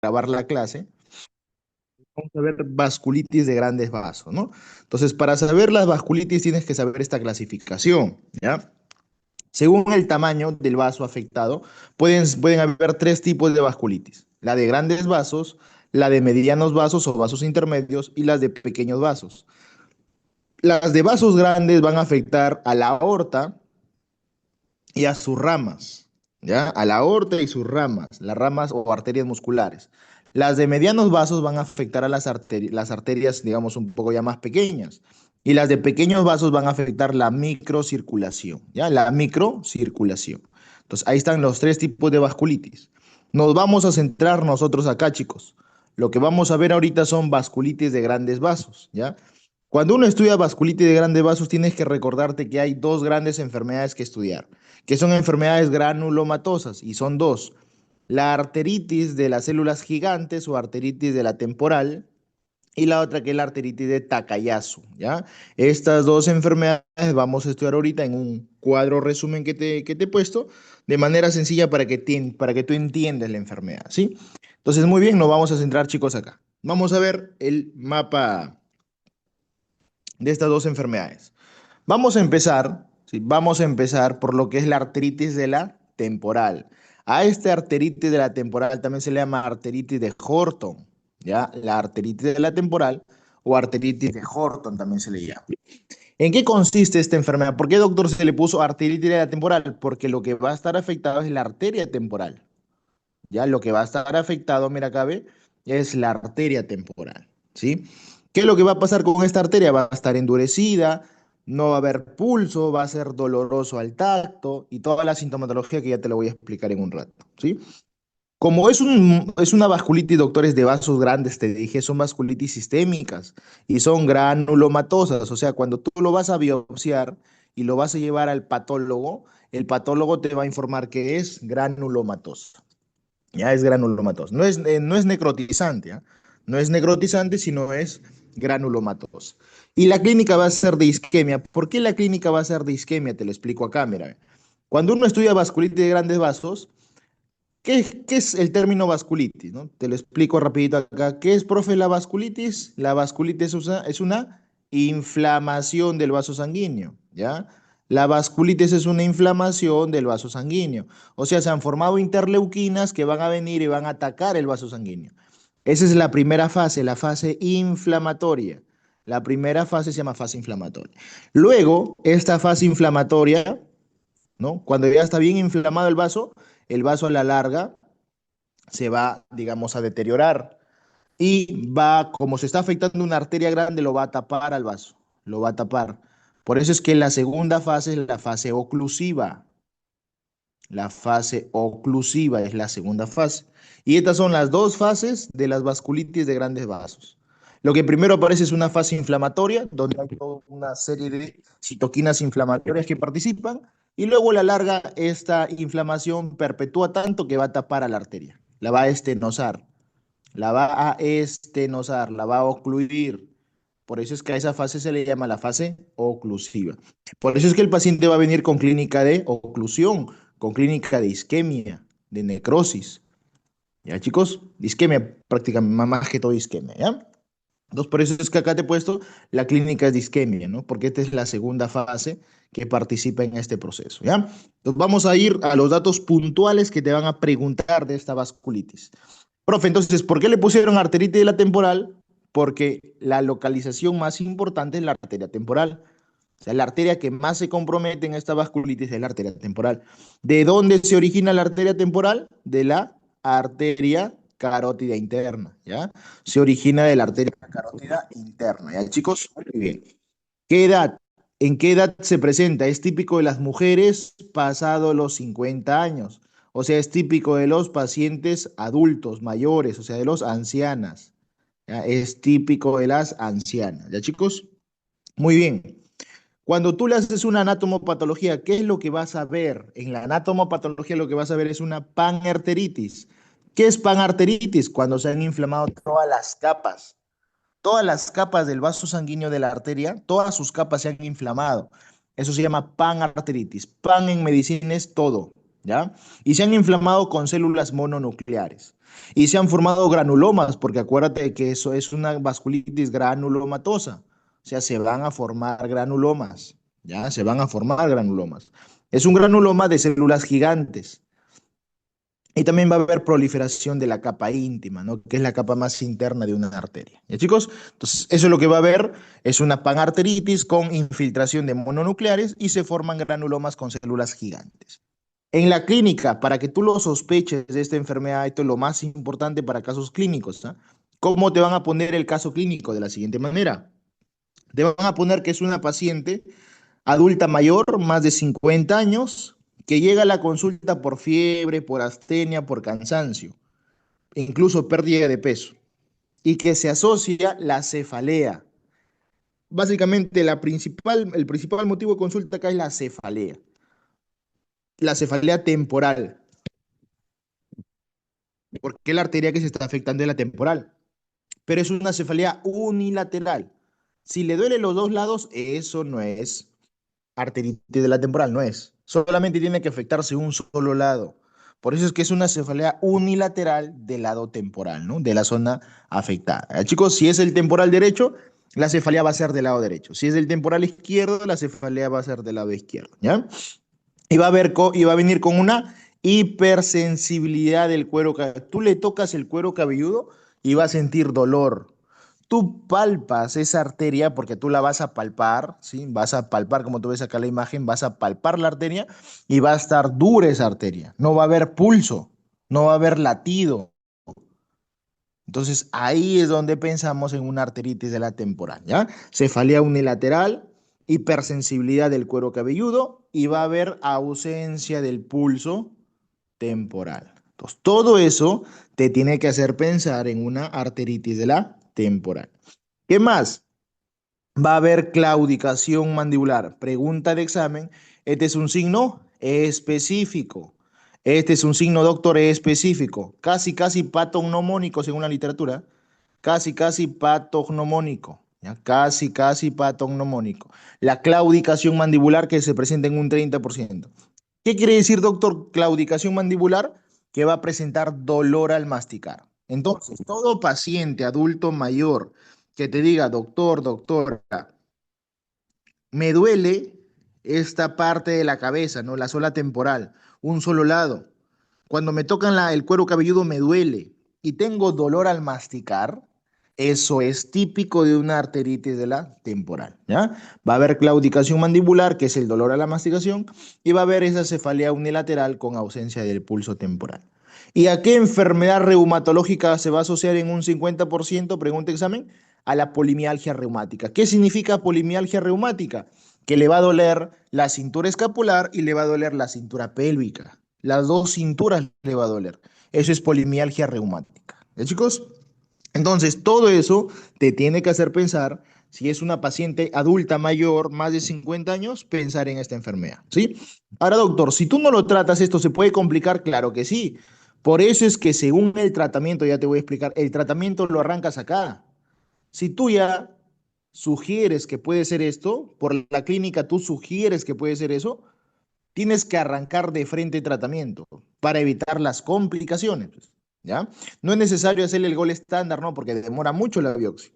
grabar la clase, vamos a ver vasculitis de grandes vasos, ¿no? Entonces, para saber las vasculitis tienes que saber esta clasificación, ¿ya? Según el tamaño del vaso afectado, pueden haber tres tipos de vasculitis: la de grandes vasos, la de medianos vasos o vasos intermedios y las de pequeños vasos. Las de vasos grandes van a afectar a la aorta y a sus ramas, ¿ya? A la aorta y sus ramas, las ramas o arterias musculares. Las de medianos vasos van a afectar a las arterias, digamos, un poco ya más pequeñas. Y las de pequeños vasos van a afectar la microcirculación, ¿ya? La microcirculación. Entonces, ahí están los tres tipos de vasculitis. Nos vamos a centrar nosotros acá, chicos. Lo que vamos a ver ahorita son vasculitis de grandes vasos, ¿ya? Cuando uno estudia vasculitis de grandes vasos, tienes que recordarte que hay dos grandes enfermedades que estudiar, que son enfermedades granulomatosas, y son dos: la arteritis de las células gigantes o arteritis de la temporal, y la otra que es la arteritis de Takayasu, ¿ya? Estas dos enfermedades vamos a estudiar ahorita en un cuadro resumen que te he puesto, de manera sencilla para que tú entiendas la enfermedad, ¿sí? Entonces, muy bien, nos vamos a centrar, chicos, acá. Vamos a ver el mapa de estas dos enfermedades. Vamos a empezar, ¿sí? Vamos a empezar por lo que es la arteritis de la temporal. A esta arteritis de la temporal también se le llama arteritis de Horton, ¿ya? La arteritis de la temporal o arteritis de Horton también se le llama. ¿En qué consiste esta enfermedad? ¿Por qué, doctor, se le puso arteritis de la temporal? Porque lo que va a estar afectado es la arteria temporal, ¿ya? Lo que va a estar afectado, mira acá, ve, es la arteria temporal, ¿sí? ¿Qué es lo que va a pasar con esta arteria? Va a estar endurecida, no va a haber pulso, va a ser doloroso al tacto y toda la sintomatología que ya te la voy a explicar en un rato, ¿sí? Como es una vasculitis, doctores, de vasos grandes, te dije, son vasculitis sistémicas y son granulomatosas, o sea, cuando tú lo vas a biopsiar y lo vas a llevar al patólogo, el patólogo te va a informar que es granulomatosa. Ya es granulomatosa. No es necrotizante, ¿ah? No es necrotizante, sino es granulomatosa. Y la clínica va a ser de isquemia. ¿Por qué la clínica va a ser de isquemia? Te lo explico acá, mira. Cuando uno estudia vasculitis de grandes vasos, ¿qué es el término vasculitis, no? Te lo explico rapidito acá. ¿Qué es, profe, la vasculitis? La vasculitis es una inflamación del vaso sanguíneo, ¿ya? La vasculitis es una inflamación del vaso sanguíneo. O sea, se han formado interleuquinas que van a venir y van a atacar el vaso sanguíneo. Esa es la primera fase, la fase inflamatoria. La primera fase se llama fase inflamatoria. Luego, esta fase inflamatoria, ¿no? Cuando ya está bien inflamado el vaso a la larga se va, digamos, a deteriorar y va, como se está afectando una arteria grande, lo va a tapar al vaso, lo va a tapar. Por eso es que la segunda fase es la fase oclusiva. La fase oclusiva es la segunda fase. Y estas son las dos fases de las vasculitis de grandes vasos. Lo que primero aparece es una fase inflamatoria, donde hay toda una serie de citoquinas inflamatorias que participan, y luego a la larga esta inflamación perpetúa tanto que va a tapar a la arteria, la va a estenosar, la va a ocluir. Por eso es que a esa fase se le llama la fase oclusiva. Por eso es que el paciente va a venir con clínica de oclusión, con clínica de isquemia, de necrosis. ¿Ya, chicos? Isquemia, prácticamente, más que todo isquemia, ¿ya? Entonces, por eso es que acá te he puesto la clínica de isquemia, ¿no? Porque esta es la segunda fase que participa en este proceso, ¿ya? Entonces, vamos a ir a los datos puntuales que te van a preguntar de esta vasculitis. Profe, entonces, ¿por qué le pusieron arteritis de la temporal? Porque la localización más importante es la arteria temporal. O sea, la arteria que más se compromete en esta vasculitis es la arteria temporal. ¿De dónde se origina la arteria temporal? De la arteria carótida interna, ¿ya? Se origina de la arteria carótida interna, ¿ya, chicos? Muy bien. ¿Qué edad? ¿En qué edad se presenta? Es típico de las mujeres pasado los 50 años. O sea, es típico de los pacientes adultos, mayores, o sea, de los ancianas. ¿Ya? Es típico de las ancianas. ¿Ya, chicos? Muy bien. Cuando tú le haces una anatomopatología, ¿qué es lo que vas a ver? En la anatomopatología lo que vas a ver es una panarteritis. ¿Qué es panarteritis? Cuando se han inflamado todas las capas del vaso sanguíneo de la arteria, todas sus capas se han inflamado. Eso se llama panarteritis. Pan en medicina es todo. ¿ya? Y se han inflamado con células mononucleares. Y se han formado granulomas, porque acuérdate que eso es una vasculitis granulomatosa. O sea, se van a formar granulomas, ¿ya? Se van a formar granulomas. Es un granuloma de células gigantes. Y también va a haber proliferación de la capa íntima, ¿no? Que es la capa más interna de una arteria. ¿Ya, chicos? Entonces, eso es lo que va a haber, es una panarteritis con infiltración de mononucleares y se forman granulomas con células gigantes. En la clínica, para que tú lo sospeches de esta enfermedad, esto es lo más importante para casos clínicos, ¿no? ¿Cómo te van a poner el caso clínico? De la siguiente manera. Te van a poner que es una paciente adulta mayor, más de 50 años, que llega a la consulta por fiebre, por astenia, por cansancio, e incluso pérdida de peso, y que se asocia la cefalea. Básicamente, el principal motivo de consulta acá es la cefalea temporal. Porque la arteria que se está afectando es la temporal, pero es una cefalea unilateral. Si le duele los dos lados, eso no es arteritis de la temporal, no es. Solamente tiene que afectarse un solo lado. Por eso es que es una cefalea unilateral del lado temporal, ¿no? De la zona afectada. Chicos, si es el temporal derecho, la cefalea va a ser del lado derecho. Si es el temporal izquierdo, la cefalea va a ser del lado izquierdo, ¿ya? Y va a venir con una hipersensibilidad del cuero cabelludo. Tú le tocas el cuero cabelludo y va a sentir dolor. Tú palpas esa arteria porque tú la vas a palpar, ¿sí? Vas a palpar, como tú ves acá la imagen, vas a palpar la arteria y va a estar dura esa arteria. No va a haber pulso, no va a haber latido. Entonces ahí es donde pensamos en una arteritis de la temporal, ¿ya? Cefalea unilateral, hipersensibilidad del cuero cabelludo y va a haber ausencia del pulso temporal. Entonces todo eso te tiene que hacer pensar en una arteritis de la temporal. ¿Qué más? Va a haber claudicación mandibular. Pregunta de examen. Este es un signo específico. Este es un signo, doctor, específico. Casi, casi patognomónico según la literatura. Casi, casi patognomónico. ¿Ya? Casi, casi patognomónico. La claudicación mandibular que se presenta en un 30%. ¿Qué quiere decir, doctor, claudicación mandibular? Que va a presentar dolor al masticar. Entonces, todo paciente adulto mayor que te diga, doctor, doctora, me duele esta parte de la cabeza, ¿no? La zona temporal, un solo lado. Cuando me tocan el cuero cabelludo me duele y tengo dolor al masticar, eso es típico de una arteritis de la temporal, ¿ya? Va a haber claudicación mandibular, que es el dolor a la masticación, y va a haber esa cefalea unilateral con ausencia del pulso temporal. ¿Y a qué enfermedad reumatológica se va a asociar en un 50%? Pregunta examen. A la polimialgia reumática. ¿Qué significa polimialgia reumática? Que le va a doler la cintura escapular y le va a doler la cintura pélvica. Las dos cinturas le va a doler. Eso es polimialgia reumática. ¿Ya, chicos? Entonces, todo eso te tiene que hacer pensar, si es una paciente adulta mayor, más de 50 años, pensar en esta enfermedad, ¿sí? Ahora, doctor, si tú no lo tratas, ¿esto se puede complicar? Claro que sí. Por eso es que según el tratamiento, ya te voy a explicar, el tratamiento lo arrancas acá. Si tú ya sugieres que puede ser esto, por la clínica tú sugieres que puede ser eso, tienes que arrancar de frente tratamiento para evitar las complicaciones, pues, ¿ya? No es necesario hacerle el gol estándar, ¿no? Porque demora mucho la biopsia.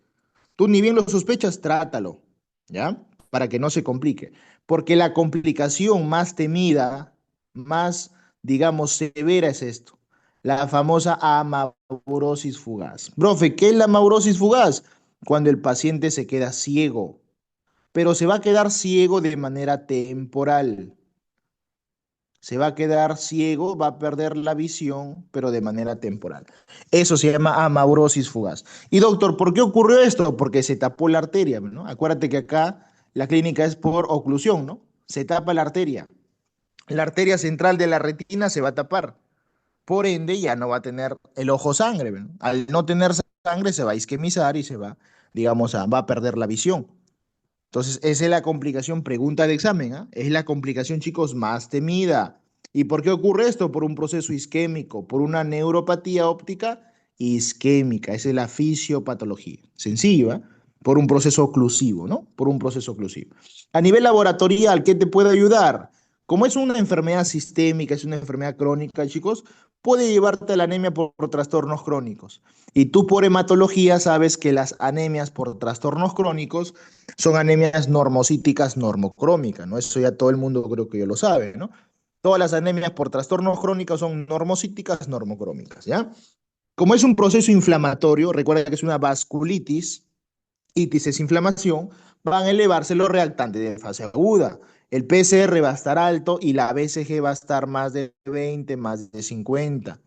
Tú ni bien lo sospechas, trátalo, ¿ya? Para que no se complique. Porque la complicación más temida, más, digamos, severa es esto. La famosa amaurosis fugaz. Profe, ¿qué es la amaurosis fugaz? Cuando el paciente se queda ciego, pero se va a quedar ciego de manera temporal. Se va a quedar ciego, va a perder la visión, pero de manera temporal. Eso se llama amaurosis fugaz. Y doctor, ¿por qué ocurrió esto? Porque se tapó la arteria, ¿no? Acuérdate que acá la clínica es por oclusión, ¿no? Se tapa la arteria. La arteria central de la retina se va a tapar. Por ende, ya no va a tener el ojo sangre, ¿no? Al no tener sangre, se va a isquemizar y se va, digamos, va a perder la visión. Entonces, esa es la complicación, pregunta de examen, ¿ah? Es la complicación, chicos, más temida. ¿Y por qué ocurre esto? Por un proceso isquémico, por una neuropatía óptica isquémica. Esa es la fisiopatología. Sencillo, ¿eh? Por un proceso oclusivo, ¿no? Por un proceso oclusivo. A nivel laboratorial, ¿qué te puede ayudar? Como es una enfermedad sistémica, es una enfermedad crónica, chicos, puede llevarte a la anemia por trastornos crónicos. Y tú por hematología sabes que las anemias por trastornos crónicos son anemias normocíticas normocrómicas, ¿no? Eso ya todo el mundo creo que ya lo sabe, ¿no? Todas las anemias por trastornos crónicos son normocíticas normocrómicas, ¿ya? Como es un proceso inflamatorio, recuerda que es una vasculitis, itis es inflamación, van a elevarse los reactantes de fase aguda. El PCR va a estar alto y la BCG va a estar más de 20, más de 50.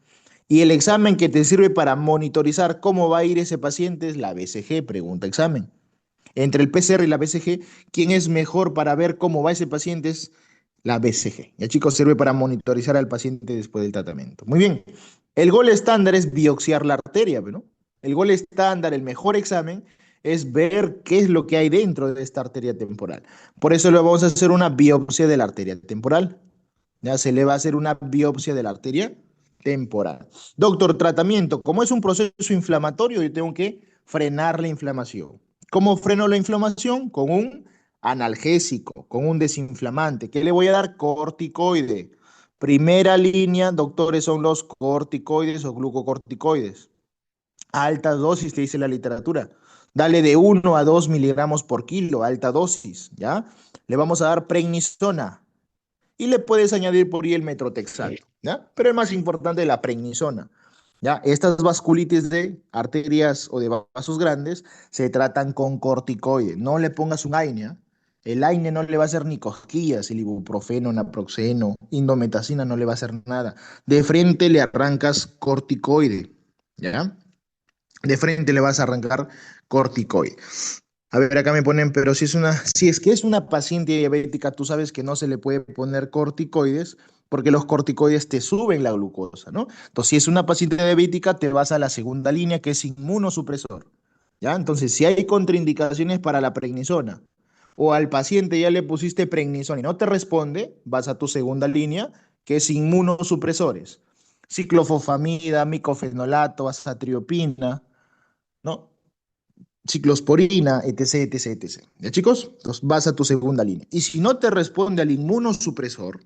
Y el examen que te sirve para monitorizar cómo va a ir ese paciente es la BCG, pregunta examen. Entre el PCR y la BCG, ¿quién es mejor para ver cómo va ese paciente? Es la BCG. Ya chicos, sirve para monitorizar al paciente después del tratamiento. Muy bien. El gol estándar es biopsiar la arteria, ¿no? El gol estándar, el mejor examen, es ver qué es lo que hay dentro de esta arteria temporal. Por eso le vamos a hacer una biopsia de la arteria temporal. Ya se le va a hacer una biopsia de la arteria temporal. Doctor, tratamiento. Como es un proceso inflamatorio, yo tengo que frenar la inflamación. ¿Cómo freno la inflamación? Con un analgésico, con un desinflamante. ¿Qué le voy a dar? Corticoide. Primera línea, doctores, son los corticoides o glucocorticoides. Altas dosis, te dice la literatura. Dale de 1 a 2 miligramos por kilo, alta dosis, ¿ya? Le vamos a dar prednisona y le puedes añadir por ahí el metrotexato, ¿ya? Pero es más importante la prednisona, ¿ya? Estas vasculitis de arterias o de vasos grandes se tratan con corticoides. No le pongas un AINE, ¿ya? El AINE no le va a hacer ni cosquillas, el ibuprofeno, naproxeno, indometacina no le va a hacer nada. De frente le arrancas corticoide, ¿ya? De frente le vas a arrancar corticoide. A ver, acá me ponen, pero si es que es una paciente diabética, tú sabes que no se le puede poner corticoides porque los corticoides te suben la glucosa, ¿no? Entonces, si es una paciente diabética, te vas a la segunda línea, que es inmunosupresor, ¿ya? Entonces, si hay contraindicaciones para la prednisona o al paciente ya le pusiste prednisona y no te responde, vas a tu segunda línea, que es inmunosupresores. Ciclofosfamida, micofenolato, azatriopina, ¿no? Ciclosporina, etc, etc, etc. ¿Ya, chicos? Entonces vas a tu segunda línea. Y si no te responde al inmunosupresor,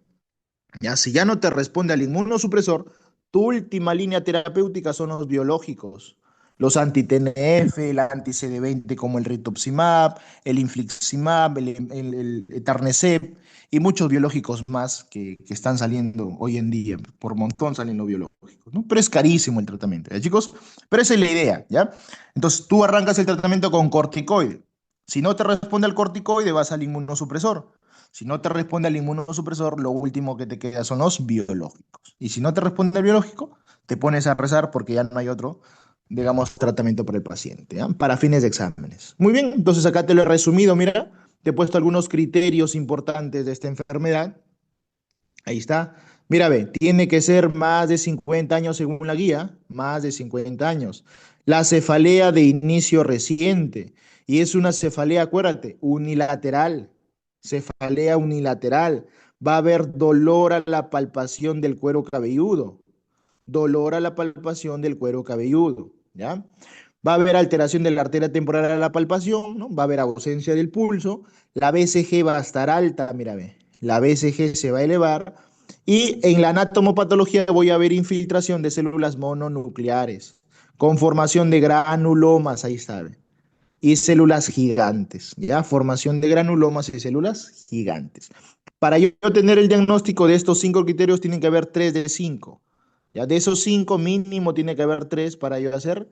ya, si ya no te responde al inmunosupresor, tu última línea terapéutica son los biológicos. Los anti-TNF, el anti-CD20 como el rituximab, el infliximab, el etanercept y muchos biológicos más que están saliendo hoy en día. Por montón salen los biológicos, ¿no? Pero es carísimo el tratamiento, ¿ya, chicos? Pero esa es la idea, ¿ya? Entonces tú arrancas el tratamiento con corticoide. Si no te responde al corticoide, vas al inmunosupresor. Si no te responde al inmunosupresor, lo último que te queda son los biológicos. Y si no te responde al biológico, te pones a rezar porque ya no hay otro, digamos, tratamiento para el paciente, ¿ya? Para fines de exámenes. Muy bien, entonces acá te lo he resumido, mira, te he puesto algunos criterios importantes de esta enfermedad. Ahí está. Mira, ve, tiene que ser más de 50 años según la guía, más de 50 años. La cefalea de inicio reciente. Y es una cefalea, acuérdate, unilateral. Cefalea unilateral. Va a haber dolor a la palpación del cuero cabelludo. Dolor a la palpación del cuero cabelludo, ¿ya? Va a haber alteración de la arteria temporal a la palpación, ¿no? Va a haber ausencia del pulso. La BCG va a estar alta, mira, ve. La BCG se va a elevar y en la anatomopatología voy a ver infiltración de células mononucleares, con formación de granulomas, ahí está, y células gigantes, ¿ya? Formación de granulomas y células gigantes. Para yo tener el diagnóstico de estos 5 criterios, tienen que haber 3 de 5. Ya de esos 5 mínimo tiene que haber 3 para yo hacer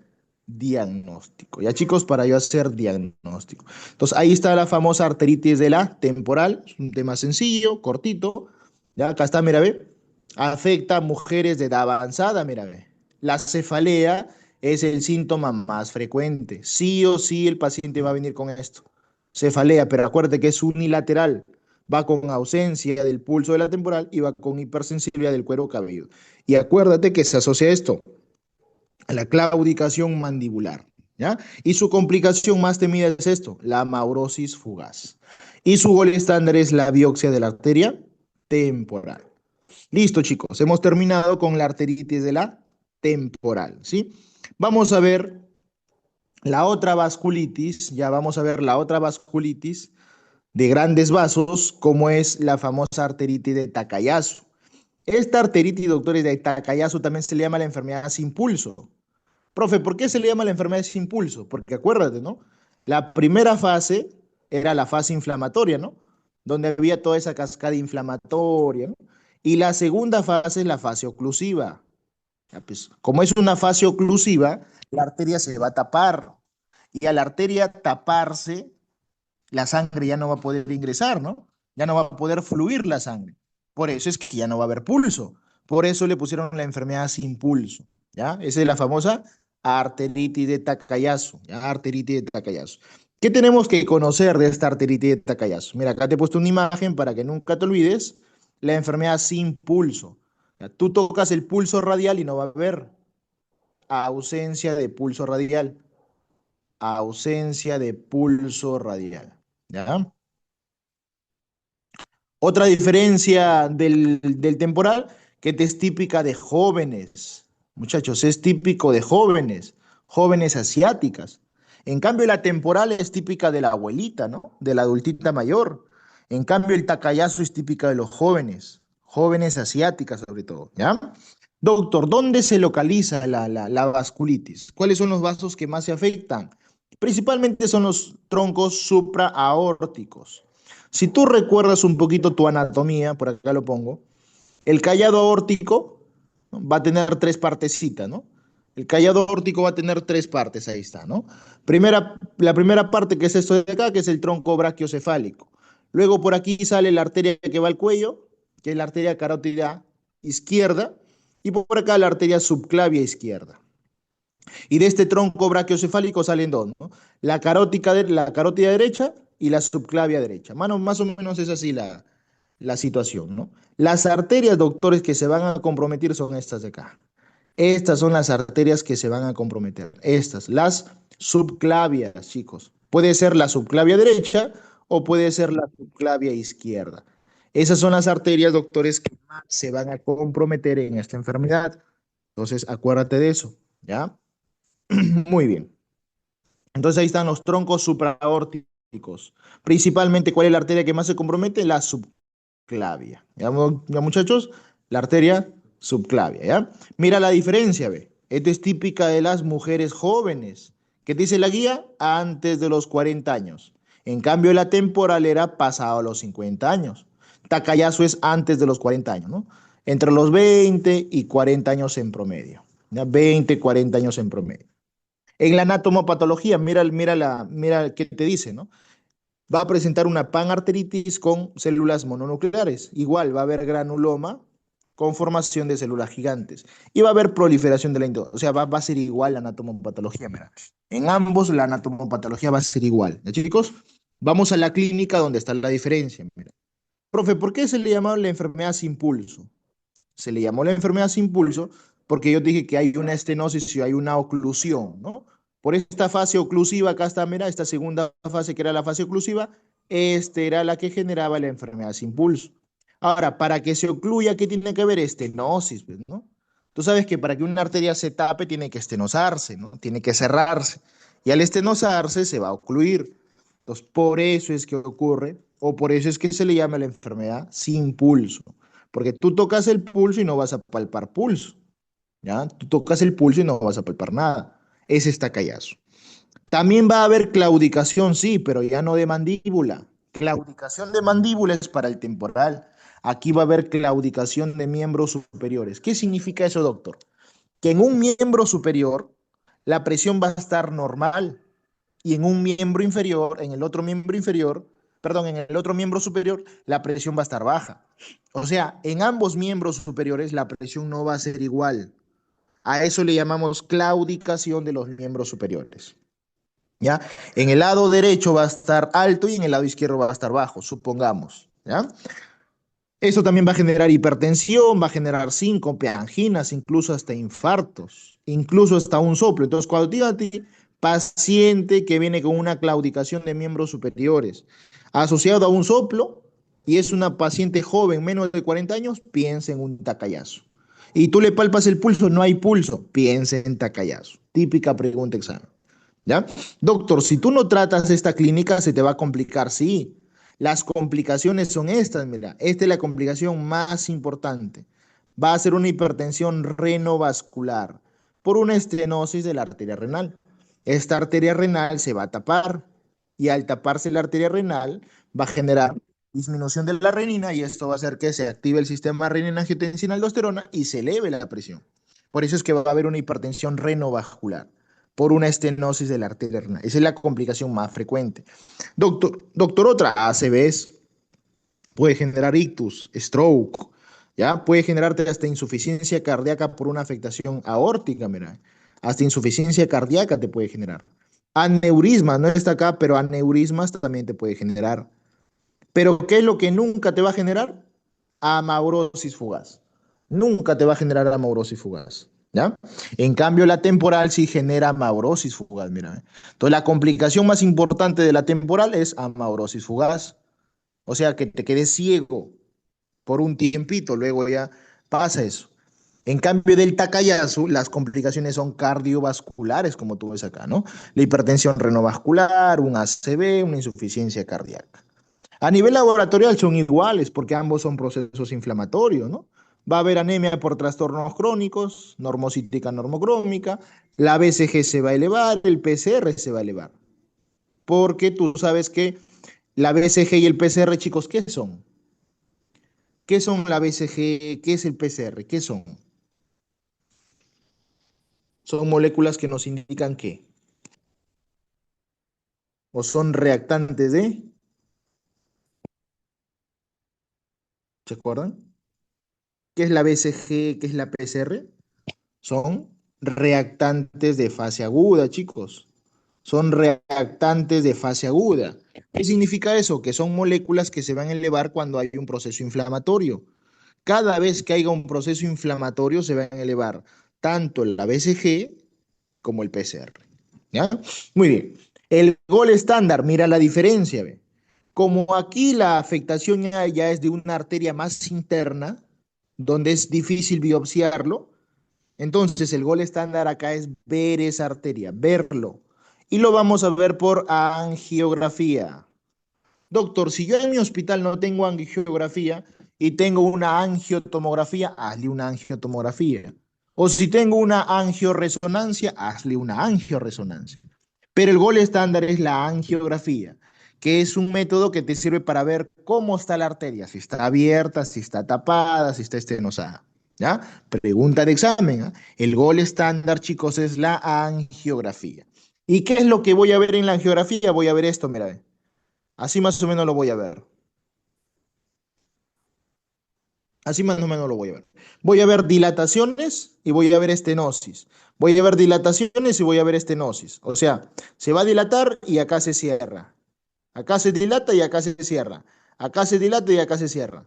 diagnóstico. Ya chicos, para yo hacer diagnóstico. Entonces ahí está la famosa arteritis de la temporal. Es un tema sencillo, cortito. Ya acá está, mira, ve. Afecta a mujeres de edad avanzada, mira, ve. La cefalea es el síntoma más frecuente. Sí o sí el paciente va a venir con esto. Cefalea, pero acuérdate que es unilateral. Va con ausencia del pulso de la temporal y va con hipersensibilidad del cuero cabelludo. Y acuérdate que se asocia esto a la claudicación mandibular, ¿ya? Y su complicación más temida es esto, la maurosis fugaz. Y su gol estándar es la biopsia de la arteria temporal. Listo, chicos, hemos terminado con la arteritis de la temporal, ¿sí? Vamos a ver la otra vasculitis, ya vamos a ver la otra vasculitis de grandes vasos, como es la famosa arteritis de Takayasu. Esta arteritis, doctores, de Takayasu también se le llama la enfermedad sin pulso. Profe, ¿por qué se le llama la enfermedad sin pulso? Porque acuérdate, ¿no? La primera fase era la fase inflamatoria, ¿no? Donde había toda esa cascada inflamatoria, ¿no? Y la segunda fase es la fase oclusiva. Ya, pues, como es una fase oclusiva, la arteria se va a tapar. Y a la arteria taparse, la sangre ya no va a poder ingresar, ¿no? Ya no va a poder fluir la sangre. Por eso es que ya no va a haber pulso. Por eso le pusieron la enfermedad sin pulso, ¿ya? Esa es la famosa arteritis de Takayasu, ¿ya? Arteritis de Takayasu. ¿Qué tenemos que conocer de esta arteritis de Takayasu? Mira, acá te he puesto una imagen para que nunca te olvides la enfermedad sin pulso. ¿Ya? Tú tocas el pulso radial y no va a haber ausencia de pulso radial. Ausencia de pulso radial, ¿ya? Otra diferencia del temporal, que te es típica de jóvenes, muchachos, es típico de jóvenes, jóvenes asiáticas. En cambio, la temporal es típica de la abuelita, ¿no? De la adultita mayor. En cambio, el tacayazo es típica de los jóvenes, jóvenes asiáticas sobre todo, ¿ya? Doctor, ¿dónde se localiza la vasculitis? ¿Cuáles son los vasos que más se afectan? Principalmente son los troncos supraaórticos. Si tú recuerdas un poquito tu anatomía, por acá lo pongo, el callado aórtico, ¿no? Va a tener tres partecitas, ¿no? El callado aórtico va a tener tres partes, ahí está, ¿no? La primera parte, que es esto de acá, que es el tronco brachiocefálico. Luego por aquí sale la arteria que va al cuello, que es la arteria carótida izquierda, y por acá la arteria subclavia izquierda. Y de este tronco brachiocefálico salen dos, ¿no? La carótida derecha y la subclavia derecha. Más o menos es así la situación, ¿no? Las arterias, doctores, que se van a comprometer son estas de acá. Estas son las arterias que se van a comprometer. Estas, las subclavias, chicos. Puede ser la subclavia derecha o puede ser la subclavia izquierda. Esas son las arterias, doctores, que más se van a comprometer en esta enfermedad. Entonces, acuérdate de eso, ¿ya? Muy bien. Entonces ahí están los troncos supraórticos. Principalmente, ¿cuál es la arteria que más se compromete? La subclavia. ¿Ya, ya, muchachos? La arteria subclavia, ¿ya? Mira la diferencia, ve. Esta es típica de las mujeres jóvenes. ¿Qué te dice la guía? Antes de los 40 años. En cambio, la temporal era pasado los 50 años. Takayasu es antes de los 40 años, ¿no? Entre los 20 y 40 años en promedio. ¿Ya? 20, 40 años en promedio. En la anatomopatología, mira qué te dice, ¿no? Va a presentar una panarteritis con células mononucleares. Igual va a haber granuloma con formación de células gigantes. Y va a haber proliferación de la o sea, va a ser igual la anatomopatología, mira. En ambos la anatomopatología va a ser igual. ¿Ya, chicos? Vamos a la clínica donde está la diferencia. Mira. Profe, ¿por qué se le llamaba la enfermedad sin pulso? Se le llamó la enfermedad sin pulso porque yo dije que hay una estenosis y hay una oclusión, ¿no? Por esta fase oclusiva, acá está, mira, esta segunda fase que era la fase oclusiva, esta era la que generaba la enfermedad sin pulso. Ahora, para que se ocluya, ¿qué tiene que ver? Estenosis, pues, ¿no? Tú sabes que para que una arteria se tape tiene que estenosarse, ¿no? Tiene que cerrarse. Y al estenosarse se va a ocluir. Entonces, por eso es que ocurre, o por eso es que se le llama la enfermedad sin pulso. Porque tú tocas el pulso y no vas a palpar pulso, ¿ya? Tú tocas el pulso y no vas a palpar nada. Ese está callazo. También va a haber claudicación, sí, pero ya no de mandíbula. Claudicación de mandíbula es para el temporal. Aquí va a haber claudicación de miembros superiores. ¿Qué significa eso, doctor? Que en un miembro superior la presión va a estar normal y en un miembro inferior, en el otro miembro inferior, perdón, en el otro miembro superior, la presión va a estar baja. O sea, en ambos miembros superiores la presión no va a ser igual. A eso le llamamos claudicación de los miembros superiores. ¿Ya? En el lado derecho va a estar alto y en el lado izquierdo va a estar bajo, supongamos. ¿Ya? Eso también va a generar hipertensión, va a generar síncope, anginas, incluso hasta infartos, incluso hasta un soplo. Entonces, cuando te diga a ti, paciente que viene con una claudicación de miembros superiores asociado a un soplo y es una paciente joven, menos de 40 años, piensa en un tacayazo. Y tú le palpas el pulso, no hay pulso, piensa en tacayazo. Típica pregunta examen. ¿Ya? Doctor, si tú no tratas esta clínica, se te va a complicar, sí. Las complicaciones son estas, mira, esta es la complicación más importante. Va a ser una hipertensión renovascular por una estenosis de la arteria renal. Esta arteria renal se va a tapar y al taparse la arteria renal va a generar disminución de la renina y esto va a hacer que se active el sistema renina-angiotensina-aldosterona y se eleve la presión. Por eso es que va a haber una hipertensión renovascular por una estenosis de la arteria renal. Esa es la complicación más frecuente. Doctor, otra, ACVs, puede generar ictus, stroke, ¿ya? Puede generarte hasta insuficiencia cardíaca por una afectación aórtica, mira. Hasta insuficiencia cardíaca te puede generar. Aneurisma, no está acá, pero aneurismas también te puede generar. Pero ¿qué es lo que nunca te va a generar? Amaurosis fugaz. Nunca te va a generar amaurosis fugaz. ¿Ya? En cambio, la temporal sí genera amaurosis fugaz, mira. Entonces, la complicación más importante de la temporal es amaurosis fugaz. O sea, que te quedes ciego por un tiempito, luego ya pasa eso. En cambio del Takayasu, las complicaciones son cardiovasculares, como tú ves acá, ¿no? La hipertensión renovascular, un ACV, una insuficiencia cardíaca. A nivel laboratorial son iguales porque ambos son procesos inflamatorios, ¿no? Va a haber anemia por trastornos crónicos, normocítica normocrómica, la BCG se va a elevar, el PCR se va a elevar. Porque tú sabes que la BCG y el PCR, chicos, ¿qué son? ¿Qué son la BCG? ¿Qué es el PCR? ¿Qué son? Son moléculas que nos indican qué. O son reactantes de, ¿se acuerdan? ¿Qué es la BCG? ¿Qué es la PCR? Son reactantes de fase aguda, chicos. Son reactantes de fase aguda. ¿Qué significa eso? Que son moléculas que se van a elevar cuando hay un proceso inflamatorio. Cada vez que haya un proceso inflamatorio se van a elevar tanto la BCG como el PCR. ¿Ya? Muy bien. El gol estándar, mira la diferencia. ¿Ve? Como aquí la afectación ya es de una arteria más interna, donde es difícil biopsiarlo, entonces el gol estándar acá es ver esa arteria, verlo. Y lo vamos a ver por angiografía. Doctor, si yo en mi hospital no tengo angiografía y tengo una angiotomografía, hazle una angiotomografía. O si tengo una angioresonancia, hazle una angioresonancia. Pero el gol estándar es la angiografía, que es un método que te sirve para ver cómo está la arteria, si está abierta, si está tapada, si está estenosada. ¿Ya? Pregunta de examen. ¿Ah? El gol estándar, chicos, es la angiografía. ¿Y qué es lo que voy a ver en la angiografía? Voy a ver esto, mira. Así más o menos lo voy a ver. Así más o menos lo voy a ver. Voy a ver dilataciones y voy a ver estenosis. Voy a ver dilataciones y voy a ver estenosis. O sea, se va a dilatar y acá se cierra. Acá se dilata y acá se cierra. Acá se dilata y acá se cierra.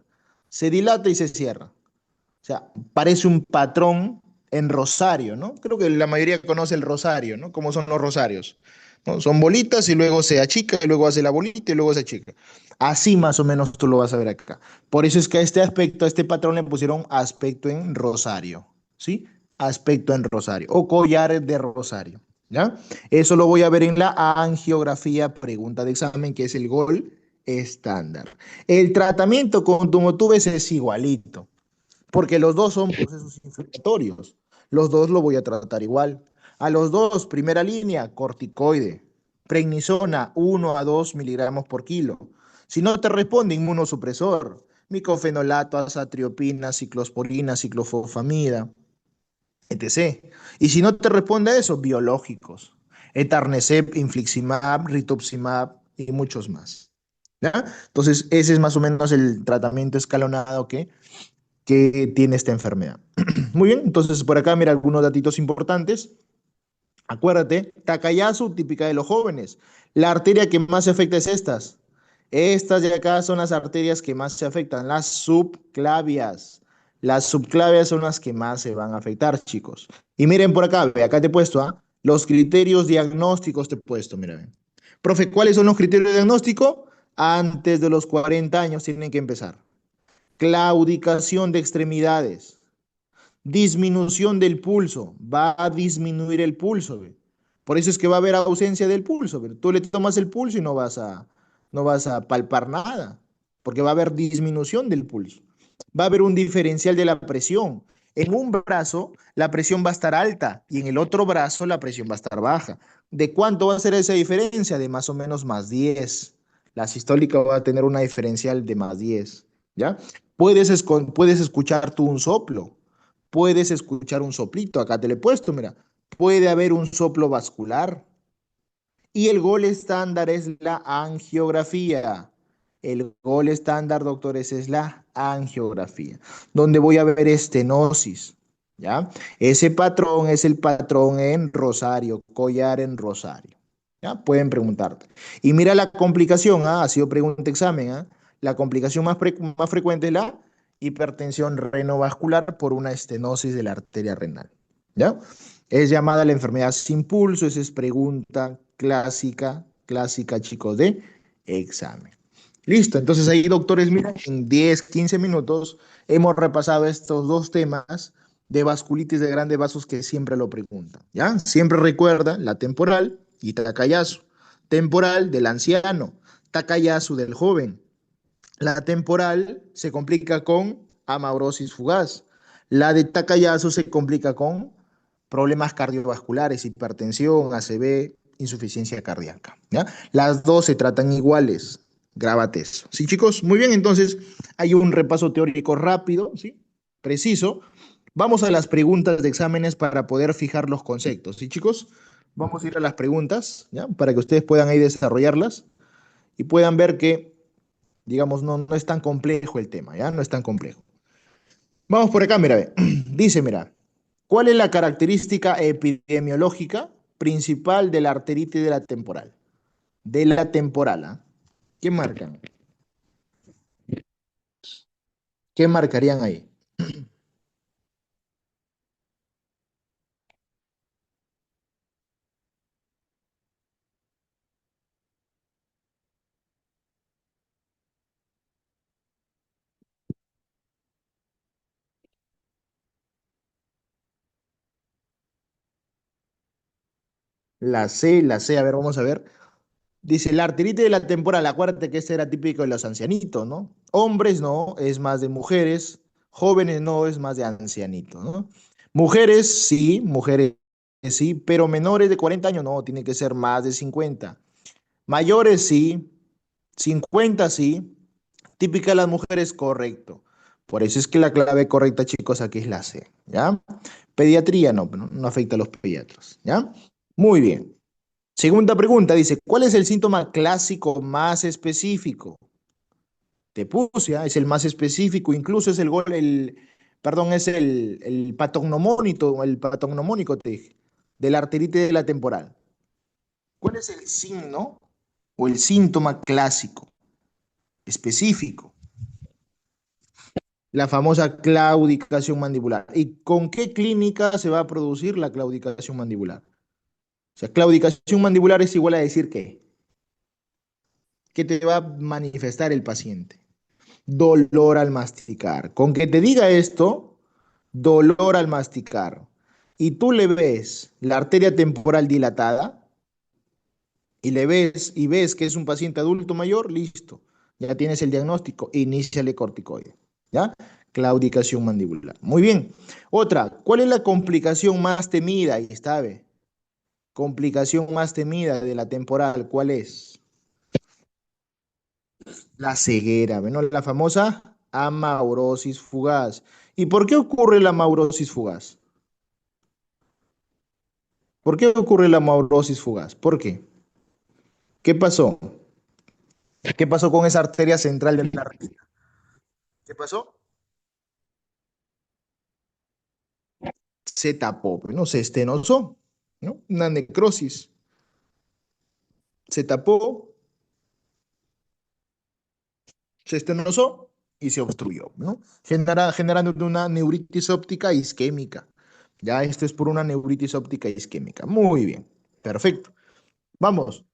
Se dilata y se cierra. O sea, parece un patrón en rosario, ¿no? Creo que la mayoría conoce el rosario, ¿no? ¿Cómo son los rosarios? ¿No? Son bolitas y luego se achica y luego hace la bolita y luego se achica. Así más o menos tú lo vas a ver acá. Por eso es que a este aspecto, a este patrón le pusieron aspecto en rosario, ¿sí? Aspecto en rosario o collares de rosario, ¿ya? Eso lo voy a ver en la angiografía, pregunta de examen, que es el gol estándar. El tratamiento, como tú ves, es igualito porque los dos son procesos inflamatorios. Los dos lo voy a tratar igual. A los dos, primera línea, corticoide, prednisona 1 a 2 miligramos por kilo. Si no te responde, inmunosupresor, micofenolato, azatriopina, ciclosporina, ciclofosfamida, etc. Y si no te responde a eso, biológicos, etarnecep, infliximab, rituximab y muchos más. ¿Ya? Entonces, ese es más o menos el tratamiento escalonado que tiene esta enfermedad. Muy bien, entonces por acá mira algunos datitos importantes. Acuérdate, Takayasu, típica de los jóvenes. La arteria que más se afecta es estas. Estas de acá son las arterias que más se afectan, las subclavias. Las subclavias son las que más se van a afectar, chicos. Y miren por acá, ve, acá te he puesto, ¿ah? Los criterios diagnósticos te he puesto, mira. Ve. Profe, ¿cuáles son los criterios de diagnóstico? Antes de los 40 años tienen que empezar. Claudicación de extremidades, disminución del pulso, va a disminuir el pulso. ¿Ve? Por eso es que va a haber ausencia del pulso. ¿Ve? Tú le tomas el pulso y no vas no vas a palpar nada, porque va a haber disminución del pulso. Va a haber un diferencial de la presión. En un brazo la presión va a estar alta y en el otro brazo la presión va a estar baja. ¿De cuánto va a ser esa diferencia? De más o menos más 10. La sistólica va a tener una diferencial de más 10. ¿Ya? Puedes escuchar tú un soplo, puedes escuchar un soplito, acá te lo he puesto, mira, puede haber un soplo vascular, y el gol estándar es la angiografía. El gol estándar, doctores, es la angiografía, donde voy a ver estenosis, ¿ya? Ese patrón es el patrón en Rosario, collar en Rosario, ¿ya? Pueden preguntarte. Y mira la complicación, ¿ah? Ha sido pregunta examen, ¿ah? La complicación más frecuente es la hipertensión renovascular por una estenosis de la arteria renal, ¿ya? Es llamada la enfermedad sin pulso, esa es pregunta clásica, clásica, chicos, de examen. Listo, entonces ahí, doctores, mira, en 10, 15 minutos hemos repasado estos dos temas de vasculitis de grandes vasos que siempre lo preguntan, ¿ya? Siempre recuerda la temporal y Takayasu. Temporal del anciano, Takayasu del joven. La temporal se complica con amaurosis fugaz. La de Takayasu se complica con problemas cardiovasculares, hipertensión, ACV, insuficiencia cardíaca. ¿Ya? Las dos se tratan iguales. Grábate eso. ¿Sí, chicos? Muy bien, entonces hay un repaso teórico rápido, ¿sí? Preciso. Vamos a las preguntas de exámenes para poder fijar los conceptos. ¿Sí, chicos? Vamos a ir a las preguntas, ¿ya? Para que ustedes puedan ahí desarrollarlas y puedan ver que digamos, no es tan complejo el tema, ¿ya? No es tan complejo. Vamos por acá, mira, ve. Dice, mira, ¿cuál es la característica epidemiológica principal de la arteritis de la temporal? De la temporal, ¿ah? ¿Qué marcan? ¿Qué marcarían ahí? La C, a ver, vamos a ver. Dice, la arteritis de la temporal, acuérdate que este era típico de los ancianitos, ¿no? Hombres no, es más de mujeres, jóvenes no, es más de ancianitos, ¿no? Mujeres sí, pero menores de 40 años no, tiene que ser más de 50. Mayores sí, 50 sí, típica de las mujeres, correcto. Por eso es que la clave correcta, chicos, aquí es la C, ¿ya? Pediatría no afecta a los pediatras, ¿ya? Muy bien. Segunda pregunta, dice, ¿cuál es el síntoma clásico más específico? Te puse, ¿ah? Es el más específico, incluso es perdón, es el patognomónico, te dije, de la arteritis de la temporal. ¿Cuál es el signo o el síntoma clásico específico? La famosa claudicación mandibular. ¿Y con qué clínica se va a producir la claudicación mandibular? O sea, claudicación mandibular es igual a decir ¿qué te va a manifestar el paciente? Dolor al masticar. Con que te diga esto, dolor al masticar, y tú le ves la arteria temporal dilatada y ves que es un paciente adulto mayor, listo. Ya tienes el diagnóstico, iníciale corticoide. ¿Ya? Claudicación mandibular. Muy bien. Otra, ¿cuál es la complicación más temida? Ahí está, ve. Complicación más temida de la temporal, ¿cuál es? La ceguera, ¿no? La famosa amaurosis fugaz. ¿Y por qué ocurre la amaurosis fugaz? ¿Por qué ocurre la amaurosis fugaz? ¿Por qué? ¿Qué pasó? ¿Qué pasó con esa arteria central de la retina? ¿Qué pasó? Se tapó, pues, ¿no? Se estenosó, ¿no? Una necrosis. Se tapó, se estenosó y se obstruyó, ¿no? Generando una neuritis óptica isquémica. Ya esto es por una neuritis óptica isquémica. Muy bien, perfecto. Vamos.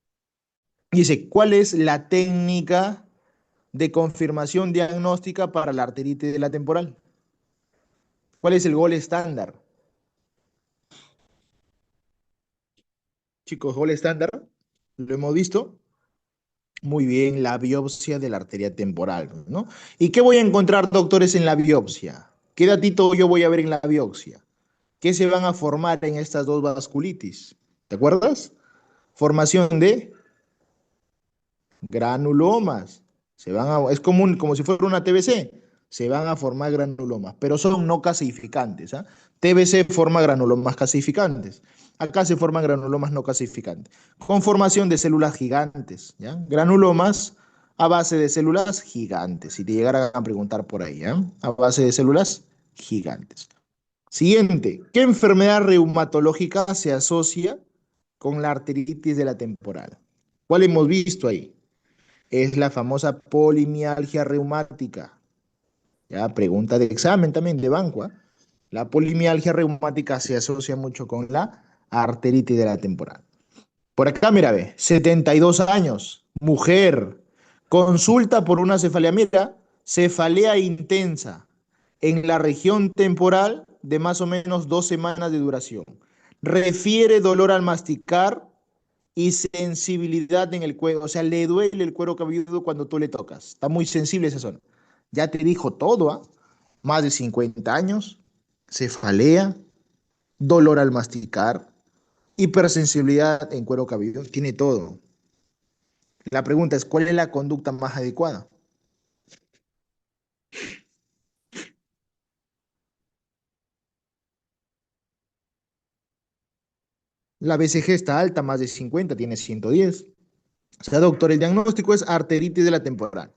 Dice, ¿cuál es la técnica de confirmación diagnóstica para la arteritis de la temporal? ¿Cuál es el gol estándar? Chicos, gol estándar, lo hemos visto. Muy bien, la biopsia de la arteria temporal, ¿no? ¿Y qué voy a encontrar, doctores, en la biopsia? ¿Qué datito yo voy a ver en la biopsia? ¿Qué se van a formar en estas dos vasculitis? ¿Te acuerdas? Formación de granulomas. Es como si fuera una TBC. Se van a formar granulomas, pero son no casificantes. ¿Ah? TBC forma granulomas casificantes. Acá se forman granulomas no casificantes. Con formación de células gigantes. ¿Ya? Granulomas a base de células gigantes. Si te llegaran a preguntar por ahí. ¿Ya? A base de células gigantes. Siguiente. ¿Qué enfermedad reumatológica se asocia con la arteritis de la temporal? ¿Cuál hemos visto ahí? Es la famosa polimialgia reumática. Ya, pregunta de examen también de banco. ¿Ah? La polimialgia reumática se asocia mucho con la arteritis de la temporal. Por acá, mira, ve, 72 años, mujer, consulta por una cefalea. Mira, cefalea intensa en la región temporal de más o menos 2 semanas de duración. Refiere dolor al masticar y sensibilidad en el cuero. O sea, le duele el cuero cabelludo cuando tú le tocas. Está muy sensible esa zona. Ya te dijo todo, ¿ah? Más de 50 años, cefalea, dolor al masticar, hipersensibilidad en cuero cabelludo. Tiene todo. La pregunta es, ¿cuál es la conducta más adecuada? La BCG está alta, más de 50, tiene 110. O sea, doctor, el diagnóstico es arteritis de la temporal.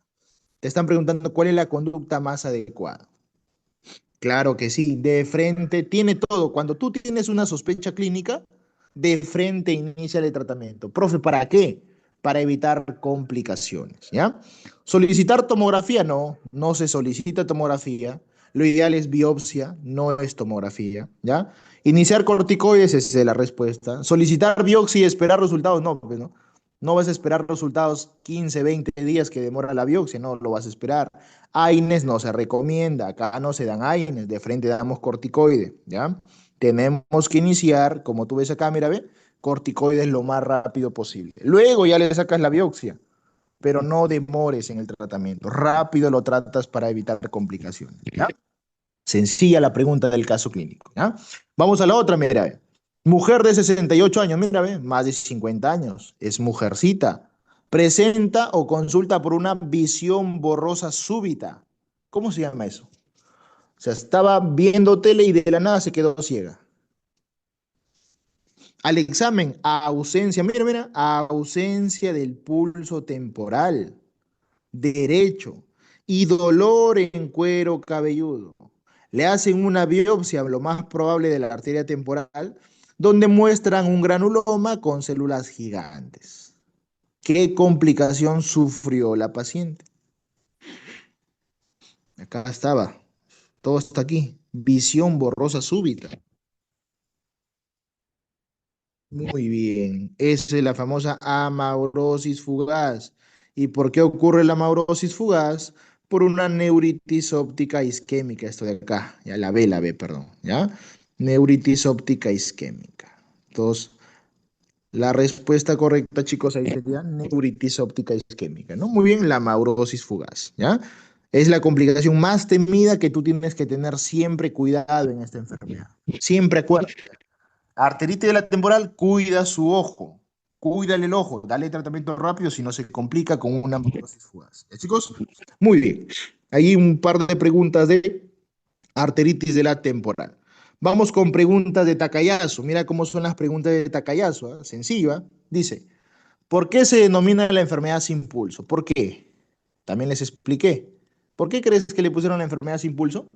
Te están preguntando cuál es la conducta más adecuada. Claro que sí, de frente tiene todo. Cuando tú tienes una sospecha clínica, de frente inicia el tratamiento. Profe, ¿para qué? Para evitar complicaciones, ¿ya? Solicitar tomografía, no, no se solicita tomografía. Lo ideal es biopsia, no es tomografía, ¿ya? Iniciar corticoides esa es la respuesta. Solicitar biopsia y esperar resultados, no, pues no. No vas a esperar resultados 15, 20 días que demora la biopsia, no lo vas a esperar. AINES no se recomienda, acá no se dan AINES, de frente damos corticoide, ¿ya? Tenemos que iniciar, como tú ves acá, mira, ve, corticoides lo más rápido posible. Luego ya le sacas la biopsia, pero no demores en el tratamiento. Rápido lo tratas para evitar complicaciones, ¿ya? Sencilla la pregunta del caso clínico, ¿ya? Vamos a la otra, mira, ve. Mujer de 68 años, mira, ve, más de 50 años, es mujercita. Presenta o consulta por una visión borrosa súbita. ¿Cómo se llama eso? O sea, estaba viendo tele y de la nada se quedó ciega. Al examen, ausencia, mira, mira, ausencia del pulso temporal derecho y dolor en cuero cabelludo. Le hacen una biopsia, lo más probable de la arteria temporal, donde muestran un granuloma con células gigantes. ¿Qué complicación sufrió la paciente? Acá estaba, todo está aquí. Visión borrosa súbita. Muy bien, esa es la famosa amaurosis fugaz. ¿Y por qué ocurre la amaurosis fugaz? Por una neuritis óptica isquémica, esto de acá, ya la B, perdón, ¿ya? Neuritis óptica isquémica. Entonces, la respuesta correcta, chicos, ahí sería neuritis óptica isquémica, ¿no? Muy bien, la amaurosis fugaz, ¿ya? Es la complicación más temida que tú tienes que tener siempre cuidado en esta enfermedad. Siempre acuérdate. Arteritis de la temporal, cuida su ojo. Cuídale el ojo, dale tratamiento rápido si no se complica con una amaurosis fugaz. ¿Ya, chicos? Muy bien. Hay un par de preguntas de arteritis de la temporal. Vamos con preguntas de Takayasu. Mira cómo son las preguntas de Takayasu. ¿Eh? Sencillo. ¿Eh? Dice, ¿por qué se denomina la enfermedad sin pulso? ¿Por qué? También les expliqué. ¿Por qué crees que le pusieron la enfermedad sin pulso?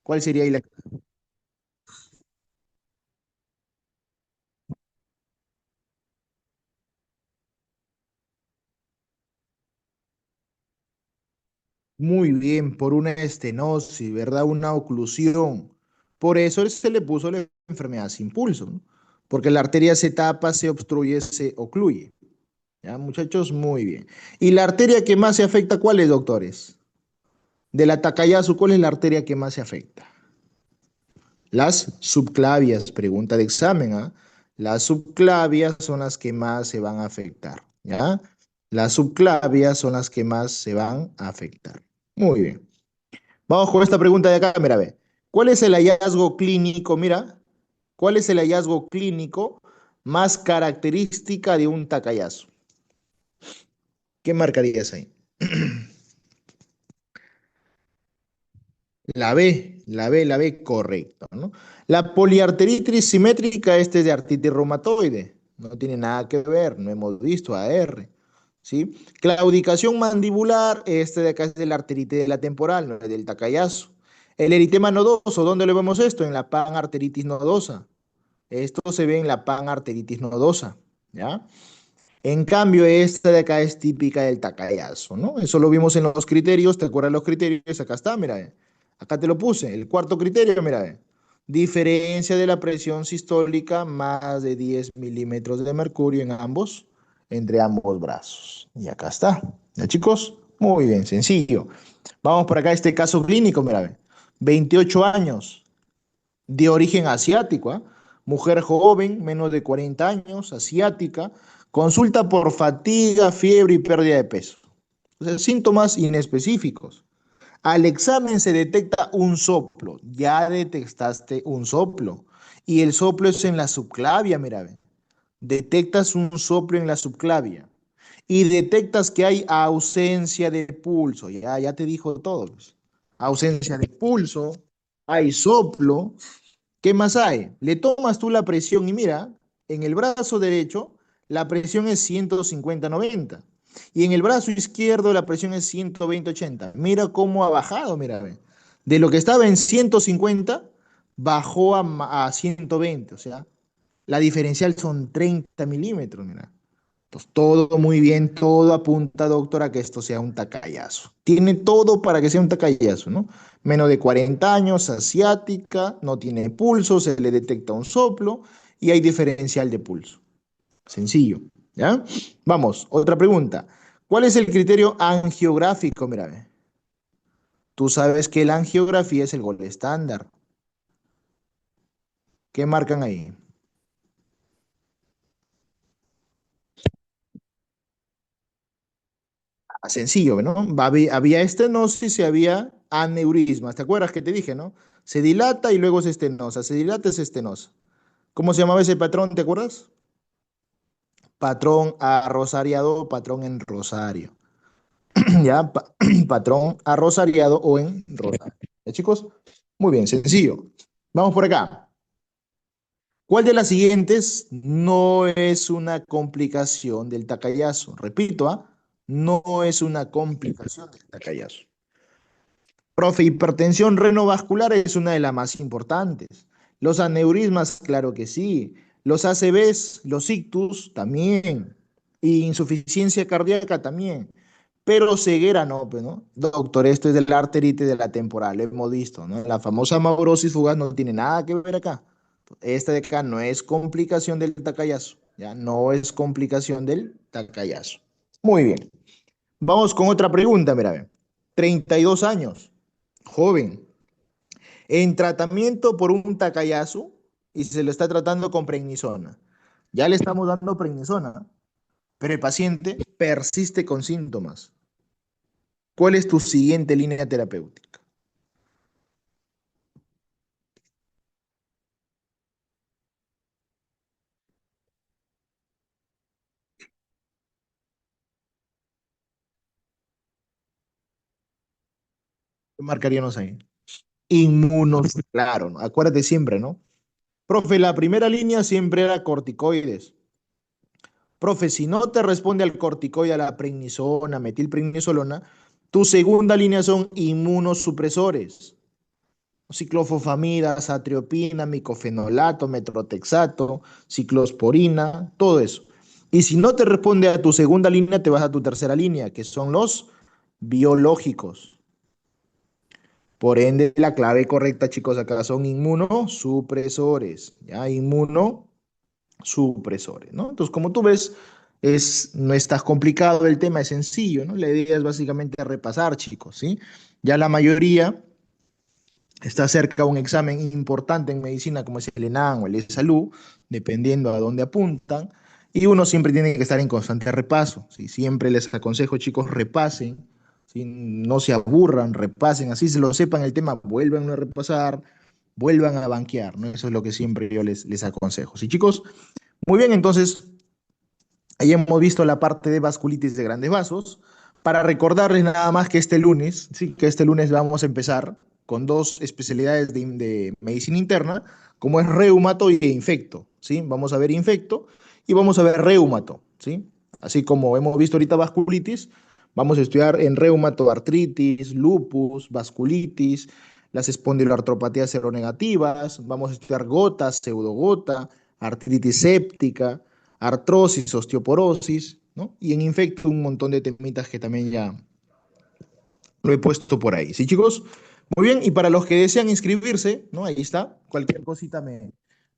¿Cuál sería ahí la... Muy bien, por una estenosis, ¿verdad? Una oclusión. Por eso se le puso la enfermedad sin pulso, ¿no? Porque la arteria se tapa, se obstruye, se ocluye. ¿Ya, muchachos? Muy bien. ¿Y la arteria que más se afecta, cuál es, doctores? De la Takayasu, ¿cuál es la arteria que más se afecta? Las subclavias, pregunta de examen, ¿ah? Las subclavias son las que más se van a afectar. ¿ya? Las subclavias son las que más se van a afectar. Muy bien. Vamos con esta pregunta de acá, mira, ve. ¿Cuál es el hallazgo clínico? Mira, ¿cuál es el hallazgo clínico más característica de un tacayazo? ¿Qué marcarías ahí? La B, correcto, ¿no? La poliarteritis simétrica, este es de artritis reumatoide, no tiene nada que ver, no hemos visto AR, ¿sí? Claudicación mandibular, este de acá es de la arteritis de la temporal, no es del tacayazo. El eritema nodoso, ¿dónde lo vemos esto? En la panarteritis nodosa. Esto se ve en la panarteritis nodosa, ¿ya? En cambio, esta de acá es típica del tacayazo, ¿no? Eso lo vimos en los criterios, ¿te acuerdas los criterios? Acá está, mira, acá te lo puse. El cuarto criterio, mira, diferencia de la presión sistólica más de 10 milímetros de mercurio en ambos, entre ambos brazos. Y acá está, ¿ya chicos? Muy bien, sencillo. Vamos por acá a este caso clínico, mira, 28 años, de origen asiático, ¿ah? Mujer joven, menos de 40 años, asiática, consulta por fatiga, fiebre y pérdida de peso. O sea, síntomas inespecíficos. Al examen se detecta un soplo, ya detectaste un soplo. Y el soplo es en la subclavia, mira, ve. Detectas un soplo en la subclavia. Y detectas que hay ausencia de pulso, ya te dijo todo, pues. Ausencia de pulso, hay soplo. ¿Qué más hay? Le tomas tú la presión y mira, en el brazo derecho la presión es 150/90 y en el brazo izquierdo la presión es 120/80. Mira cómo ha bajado, mira, ve. De lo que estaba en 150 bajó a 120, o sea, la diferencial son 30 milímetros, mira. Entonces, todo muy bien, todo apunta, doctor, a que esto sea un tacayazo. Tiene todo para que sea un tacayazo, ¿no? Menos de 40 años, asiática, no tiene pulso, se le detecta un soplo y hay diferencial de pulso. Sencillo, ¿ya? Vamos, otra pregunta. ¿Cuál es el criterio angiográfico? Mira, ve. Tú sabes que la angiografía es el gol estándar. ¿Qué marcan ahí? Sencillo, ¿no? Había estenosis y había aneurismas. ¿Te acuerdas que te dije, no? Se dilata y luego se estenosa. Se dilata y se estenosa. ¿Cómo se llamaba ese patrón? ¿Te acuerdas? Patrón arrosariado o patrón en rosario. ¿Ya? Patrón arrosariado o en rosario. ¿Ya, chicos? Muy bien, sencillo. Vamos por acá. ¿Cuál de las siguientes no es una complicación del tacayazo? Repito, ¿ah? No es una complicación del tacayazo. Profe, hipertensión renovascular es una de las más importantes. Los aneurismas, claro que sí. Los ACVs, los ictus también. Y insuficiencia cardíaca también. Pero ceguera no, pues, ¿no? Doctor, esto es de la arteritis de la temporal, lo hemos visto, ¿no? La famosa maurosis fugaz no tiene nada que ver acá. Esta de acá no es complicación del tacayazo, ¿ya? No es complicación del tacayazo. Muy bien. Vamos con otra pregunta, mira, ve. 32 años, joven, en tratamiento por un tacayazo y se lo está tratando con prednisona. Ya le estamos dando prednisona, pero el paciente persiste con síntomas. ¿Cuál es tu siguiente línea terapéutica? ¿Qué marcaríamos ahí? Inmunos, claro, ¿no? Acuérdate siempre, ¿no? Profe, la primera línea siempre era corticoides. Profe, si no te responde al corticoide, a la prednisona, metilprednisolona, tu segunda línea son inmunosupresores. Ciclofosfamida, atriopina, micofenolato, metrotexato, ciclosporina, todo eso. Y si no te responde a tu segunda línea, te vas a tu tercera línea, que son los biológicos. Por ende, la clave correcta, chicos, acá son inmunosupresores, ¿ya? Inmunosupresores, ¿no? Entonces, como tú ves, no es tan complicado el tema, es sencillo, ¿no? La idea es básicamente repasar, chicos, ¿sí? Ya la mayoría está cerca un examen importante en medicina como es el ENAM o el de salud, dependiendo a dónde apuntan. Y uno siempre tiene que estar en constante repaso, ¿sí? Siempre les aconsejo, chicos, repasen, ¿sí? No se aburran, repasen, así se lo sepan el tema, vuelvan a repasar, vuelvan a banquear, ¿no? Eso es lo que siempre yo les aconsejo. Sí, chicos, muy bien, entonces ahí hemos visto la parte de vasculitis de grandes vasos. Para recordarles nada más que este lunes, sí, que este lunes vamos a empezar con dos especialidades de medicina interna, como es reumato e infecto, ¿sí? Vamos a ver infecto y vamos a ver reumato, ¿sí? Así como hemos visto ahorita vasculitis, vamos a estudiar en reumato artritis, lupus, vasculitis, las espondiloartropatías seronegativas, vamos a estudiar gota, pseudogota, artritis séptica, artrosis, osteoporosis, ¿no? Y en infecto un montón de temitas que también ya lo he puesto por ahí. ¿Sí, chicos? Muy bien, y para los que desean inscribirse, ¿no? Ahí está, cualquier cosita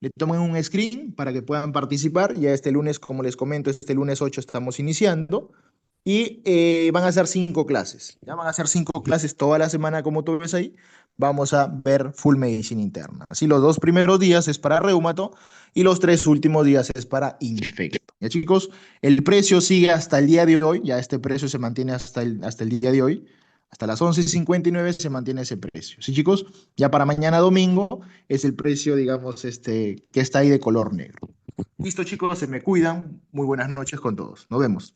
le toman un screen para que puedan participar. Ya este lunes, como les comento, este lunes 8 estamos iniciando y van a ser 5 clases. Ya van a ser 5 clases toda la semana, como tú ves ahí. Vamos a ver full medicina interna. Así los 2 primeros días es para reumato y los 3 últimos días es para infecto. Ya chicos, el precio sigue hasta el día de hoy. Ya este precio se mantiene hasta el día de hoy. Hasta las 11:59 se mantiene ese precio. Sí, chicos, ya para mañana domingo es el precio, digamos, que está ahí de color negro. Listo, chicos, se me cuidan. Muy buenas noches con todos. Nos vemos.